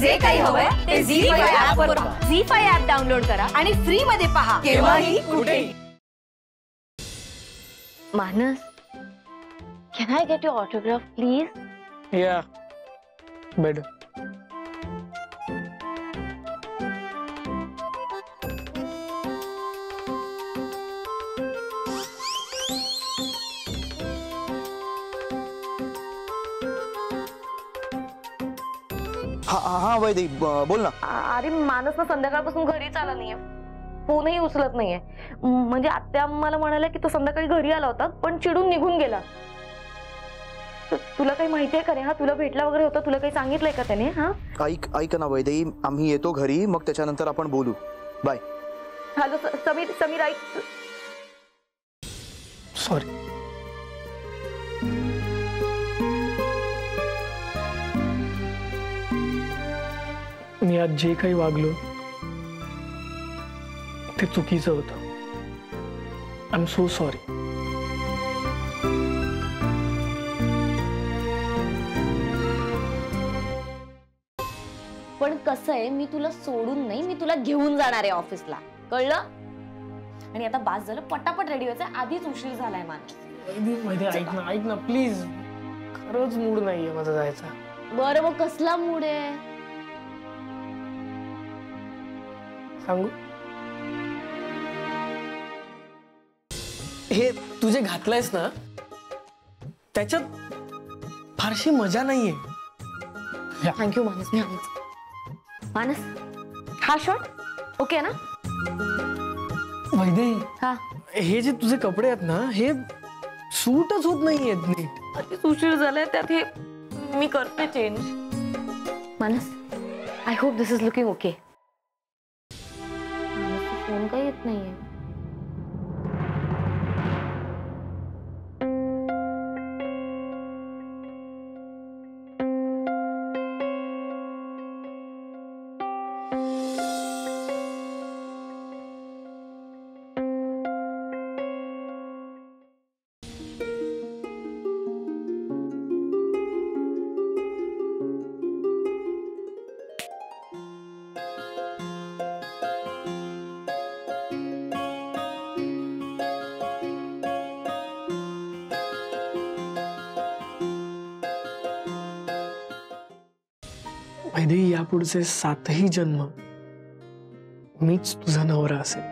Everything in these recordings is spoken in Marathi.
जे काही हवंय ते झी5 ऍप वर पहा. झी5 ऍप डाउनलोड करा आणि फ्री मध्ये पहा केव्हाही कुठेही. मानस, can I get your autograph please? Yeah, better. हाँ वैदेही बोल ना. अरे मानस ना संध्याकाळपासून घरीच आला नाहीये, फोनही उचलत नाहीये. म्हणजे आत्या मला म्हणाल्या की तो संध्याकाळी घरी आला होता पण चिडून निघून गेला. तुला काही माहिती आहे का रे? हा तुला भेटला वगैरे होता, तुला काही सांगितलंय का त्याने? हा ऐक ना वैदेही, आम्ही येतो घरी, मग त्याच्यानंतर आपण बोलू. बाय. हॅलो समीर ऐक. सॉरी. मी आज जे काही वागलो ते चुकीचं होतं. I am so sorry. पण कसं आहे, मी तुला सोडून नाही, मी तुला घेऊन जाणार आहे ऑफिसला, कळलं? आणि आता बास झालं, पटापट रेडी व्हायचं, आधीच उशीर झालाय मला. ऐक ना प्लीज, खरंच मूड नाहीये माझा जायचा. बरं मग कसला मूड आहे सांगू? हे तुझे घातलंयस ना, त्याच्यात फारशी मजा नाहीये. थँक्यू मानस. मी मानस, हा शॉट ओके ना? वैदेही, हा, हे जे तुझे कपडे आहेत ना, हे सूटच होत नाहीयेत नीट. आधीच उशीर झालाय, त्यात हे मी करते चेंज. मानस, I hope this is looking okay. Phone काही येत नाहीये. वैदेही, यापुढचे 7ही जन्म मीच तुझा नवरा असेल.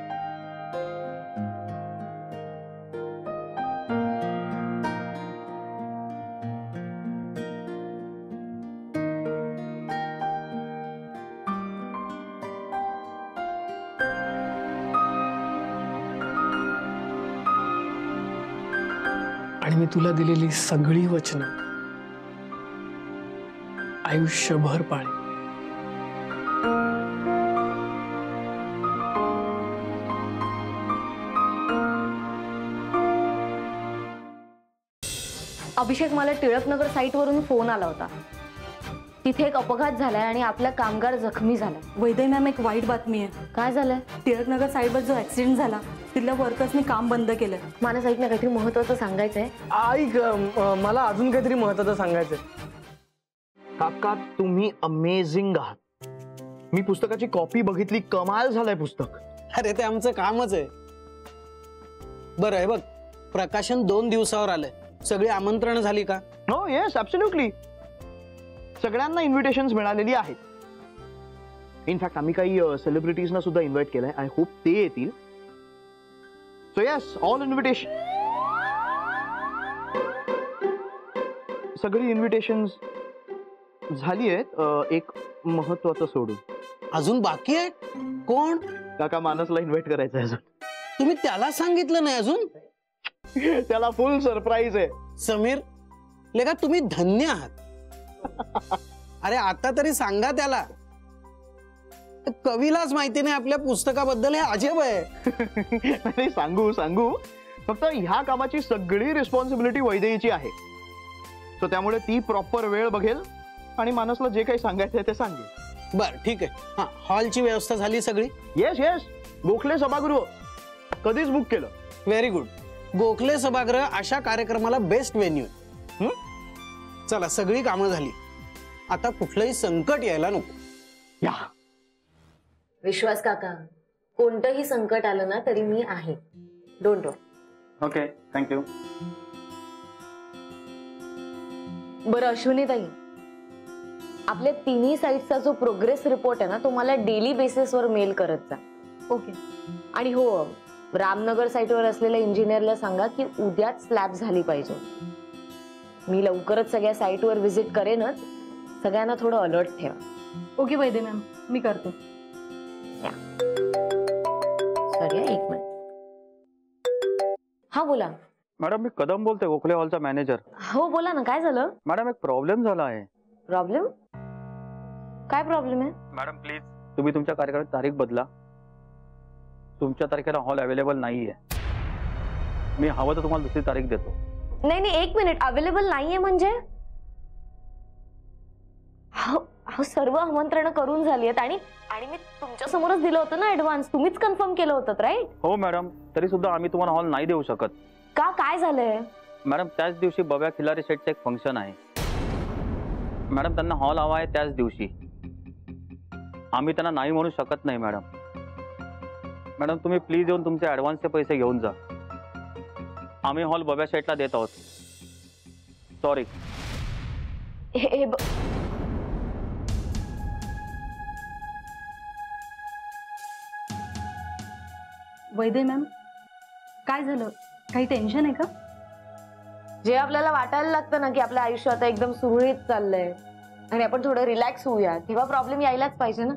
आणि मी तुला दिलेली सगळी वचनं आयुष्यभर पाळी. अभिषेक, मला टिळकनगर साइट वरून फोन आला होता. तिथे एक अपघात झालाय आणि आपला कामगार जखमी झाला. वैदेही मॅम, एक वाईट बातमी आहे. काय झालंय? टिळकनगर साइटवर जो ऍक्सिडेंट झाला तिथल्या वर्कर्सनी काम बंद केलंय. मानस ऐक ना, काहीतरी महत्वाचं सांगायचंय. ऐक, मला अजून काहीतरी महत्वाचं सांगायचंय. काका, तुम्ही अमेझिंग आहात. मी पुस्तकाची कॉपी बघितली, कमाल झालंय पुस्तक. अरे ते आमचं कामच आहे. बरं आहे बघ, प्रकाशन 2 दिवसावर आलंय. सगळी आमंत्रण झाली का? हो येस, ॲब्सोल्युटली. सगळ्यांना इन्व्हिटेशन्स मिळालेली आहेत. इनफॅक्ट आम्ही काही सेलिब्रिटीजना सुद्धा इन्व्हाइट केलंय. आय होप ते येतील. So yes, all invitation. सगळी इन्व्हिटेशन्स झाली आहेत, एक महत्वाचं सोडून. अजून बाकी आहे? कोण? काका, मानसला इन्व्हाइट करायचं आहे अजून. तुम्ही त्याला सांगितलं नाही अजून? त्याला फुल सरप्राईज आहे. समीर लेका, तुम्ही धन्य आहात. अरे आता तरी सांगा त्याला. कवीलाच माहिती नाही आपल्या पुस्तकाबद्दल, हे अजब आहे. सांगू फक्त ह्या कामाची सगळी रिस्पॉन्सिबिलिटी वैदेहीची आहे. सो त्यामुळे ती प्रॉपर वेळ बघेल आणि मानसला जे काही सांगायचं ते सांगेल. बर ठीक आहे. हा, हॉलची व्यवस्था झाली सगळी? येस, गोखले सभागृह कधीच बुक केलं. Very good. गोखले सभागृह अशा कार्यक्रमाला बेस्ट व्हेन्यू. चला, सगळी कामं झाली. आता कुठलंही संकट यायला नको. या विश्वास काका, कोणतंही संकट आलं ना तरी मी आहे. Don't worry. Okay, thank you. बरं अश्विनी ताई, आपल्या तिन्ही साईटचा जो प्रोग्रेस रिपोर्ट आहे ना तो मला डेली बेसिसवर मेल करत जा. ओके. आणि हो, रामनगर साईटवर असलेल्या इंजिनियरला सांगा की उद्याच स्लॅब झाली पाहिजे. मी लवकरच सगळ्या साईटवर व्हिजिट करेनच. सगळ्यांना थोडं अलर्ट ठेवा. ओके वैदे मॅम, मी करते. सॉरी, एक मिनिट. हा बोला. मॅडम, मी कदम बोलतोय, गोखले हॉलचा मॅनेजर. हो बोला ना, काय झालं? मॅडम, एक प्रॉब्लेम झाला आहे. प्रॉब्लेम? काय प्रॉब्लेम आहे? मॅडम प्लीज, तुम्ही तुमच्या कार्यक्रमाची तारीख बदला. तुमच्या तारखेला हॉल अवेलेबल नाहीये. मी हवं तर तुम्हाला दुसरी तारीख देतो. नाही नाही, एक मिनिट. अवेलेबल नाहीये म्हणजे? सर्व आमंत्रण करून झाली आहेत आणि मी तुमच्या समोरच दिलं होतं ना ऍडव्हान्स. तुम्हीच कन्फर्म केलं होतं, राईट? हो मॅडम, तरी सुद्धा आम्ही तुम्हाला हॉल नाही देऊ शकत. का, काय झालंय? मॅडम, त्याच दिवशी बब्या खिलारी सेटचं एक फंक्शन आहे. मॅडम, त्यांना हॉल हवा आहे त्याच दिवशी. आम्ही त्यांना नाही म्हणू शकत नाही. मॅडम मॅडम तुम्ही प्लीज येऊन तुमचे ऍडव्हान्सचे पैसे घेऊन जा. आम्ही हॉल बब्या शेटला देत आहोत. सॉरी. वैदे मॅम, काय झालं? काही टेन्शन आहे का? जे आपल्याला वाटायला लागतं ना की आपलं आयुष्य आता एकदम सुरळीत चाललंय आणि आपण थोडं रिलॅक्स होऊया, तेव्हा प्रॉब्लेम यायलाच पाहिजे ना.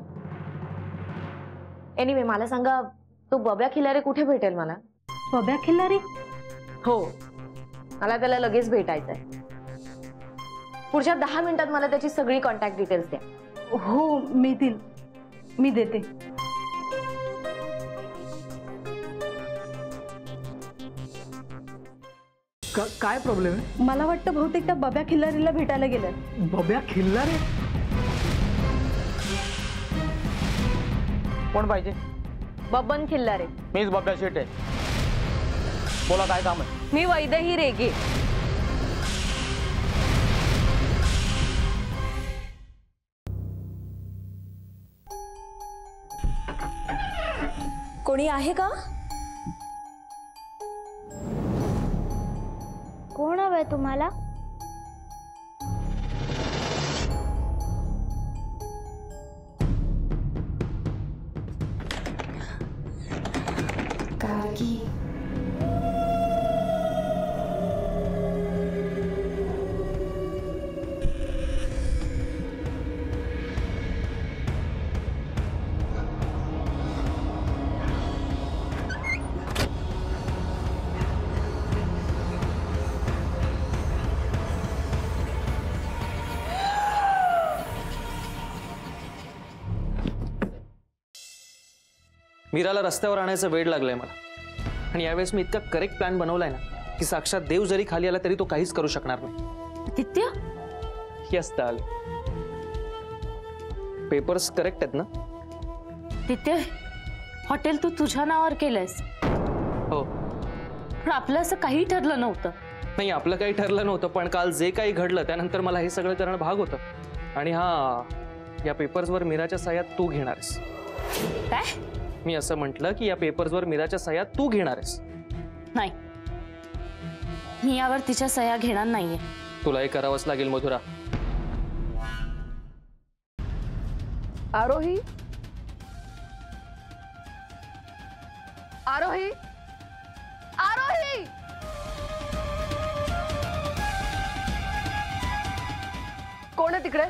एनिवे, मला सांगा, तो बब्या खिलारे कुठे भेटेल मला? बब्या खिल्लारी? हो, मला त्याला लगेच भेटायचंय. पुढच्या 10 मिनिटात मला त्याची सगळी कॉन्टॅक्ट डिटेल्स द्या. हो, मिळतील. मी देते. काय प्रॉब्लेम आहे? मला वाटतं बहुतेक त्या बब्या खिल्लारीला भेटायला गेलं. बब्या खिल्लारे? कोण पाहिजे? बबन खिल्लारे. मीच बब्या शेट आहे. बोला, काय काम आहे? मी वैदेही रेगे. कोणी आहे का? कोण हवंय तुम्हाला? काकी. मीराला रस्त्यावर आणायचं वेळ लागलाय मला. आणि यावेळेस मी इतका करेक्ट प्लॅन बनवलाय ना की साक्षात देव जरी खाली आला तरी तो काहीच करू शकणार नाही. दित्य, यस डाल. पेपर्स करेक्ट आहेत ना? दित्य, हॉटेल तू तुझ्या नावावर केलंयस. हो. पण आपलं असं काही ठरलं नव्हतं. नाही, आपलं काही ठरलं नव्हतं, पण काल जे काही घडलं त्यानंतर मला हे सगळं करणं भाग होतं. आणि हा, या पेपर्सवर मीराच्या सह्यात तू घेणार आहेस. काय? मी असं म्हटलं की या पेपर्सवर मीराच्या सह्या तू घेणार आहेस. नाही, मी यावर तिच्या सह्या घेणार नाहीये. तुला हे करावंच लागेल मधुरा. आरोही, आरोही, आरोही. कोण आहे तिकडे?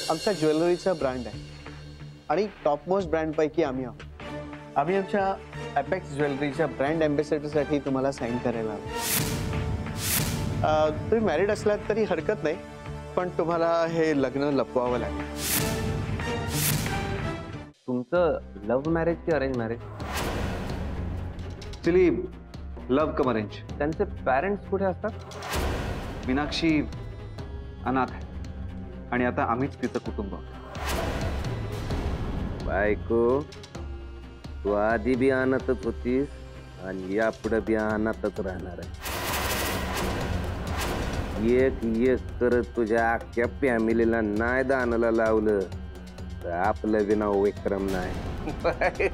आमचा ज्वेलरीचा ब्रँड आहे आणि टॉप मोस्ट ब्रँड पैकी आम्ही आहोत. आम्ही आमच्या अपेक्स ज्वेलरीच्या ब्रँड अँबॅसेडरसाठी तुम्हाला साईन करायला हवं. तुम्ही मॅरिड असलात तरी हरकत नाही, पण तुम्हाला हे लग्न लपवावं लागेल. तुमचं लव्ह मॅरेज की अरेंज मॅरेज? ऍक्च्युली लव्ह कम अरेंज. त्यांचे पॅरेंट्स कुठे असतात? मीनाक्षी अनाथ आहे आणि आता आम्हीच तिचं कुटुंब. बायको, तू आधी बी अनाथच होतीस आणि यापुढे बी अनाथच राहणार आहे. एक एक करत तुझ्या अख्ख्या फॅमिलीला नाही दानाला लावलं तर आपलं बी नाव विक्रम नाही.